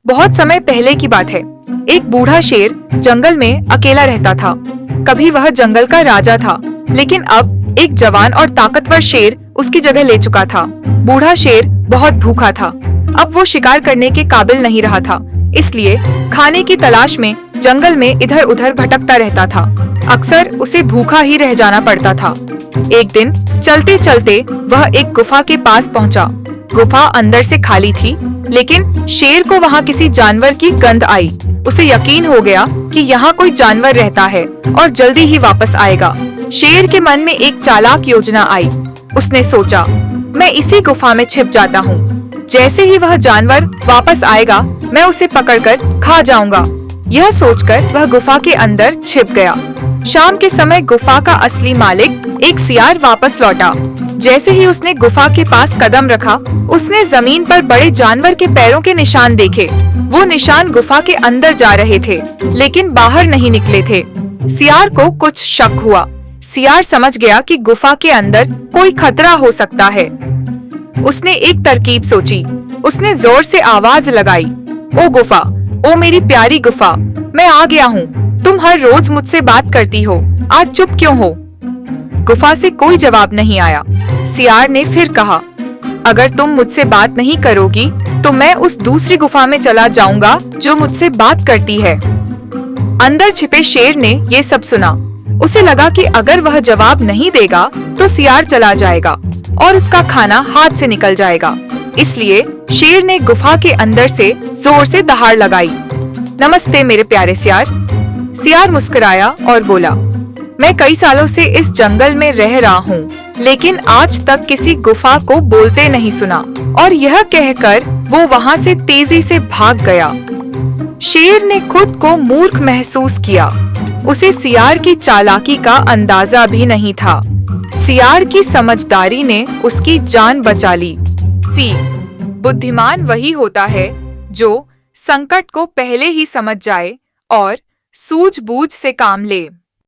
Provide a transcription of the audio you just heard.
बहुत समय पहले की बात है। एक बूढ़ा शेर जंगल में अकेला रहता था। कभी वह जंगल का राजा था, लेकिन अब एक जवान और ताकतवर शेर उसकी जगह ले चुका था। बूढ़ा शेर बहुत भूखा था। अब वो शिकार करने के काबिल नहीं रहा था, इसलिए खाने की तलाश में जंगल में इधर उधर भटकता रहता था। अक्सर उसे भूखा ही रह जाना पड़ता था। एक दिन चलते चलते वह एक गुफा के पास पहुंचा। गुफा अंदर से खाली थी, लेकिन शेर को वहां किसी जानवर की गंध आई। उसे यकीन हो गया कि यहाँ कोई जानवर रहता है और जल्दी ही वापस आएगा। शेर के मन में एक चालाक योजना आई। उसने सोचा, मैं इसी गुफा में छिप जाता हूँ। जैसे ही वह जानवर वापस आएगा, मैं उसे पकड़कर खा जाऊंगा। यह सोचकर वह गुफा के अंदर छिप गया। शाम के समय गुफा का असली मालिक एक सियार वापस लौटा। जैसे ही उसने गुफा के पास कदम रखा, उसने जमीन पर बड़े जानवर के पैरों के निशान देखे। वो निशान गुफा के अंदर जा रहे थे, लेकिन बाहर नहीं निकले थे। सियार को कुछ शक हुआ। सियार समझ गया कि गुफा के अंदर कोई खतरा हो सकता है। उसने एक तरकीब सोची। उसने जोर से आवाज लगाई, ओ गुफा, ओ मेरी प्यारी गुफा, मैं आ गया हूँ। तुम हर रोज मुझसे बात करती हो, आज चुप क्यों हो? गुफा से कोई जवाब नहीं आया। सियार ने फिर कहा, अगर तुम मुझसे बात नहीं करोगी तो मैं उस दूसरी गुफा में चला जाऊंगा जो मुझसे बात करती है। अंदर छिपे शेर ने ये सब सुना। उसे लगा कि अगर वह जवाब नहीं देगा तो सियार चला जाएगा और उसका खाना हाथ से निकल जाएगा। इसलिए शेर ने गुफा के अंदर से जोर से दहाड़ लगाई। नमस्ते मेरे प्यारे सियार। सियार मुस्कुराया और बोला, मैं कई सालों से इस जंगल में रह रहा हूँ, लेकिन आज तक किसी गुफा को बोलते नहीं सुना। और यह कहकर वो वहाँ से तेजी से भाग गया। शेर ने खुद को मूर्ख महसूस किया। उसे सियार की चालाकी का अंदाजा भी नहीं था। सियार की समझदारी ने उसकी जान बचा ली। बुद्धिमान वही होता है जो संकट को पहले ही समझ जाए और सूझबूझ से काम ले।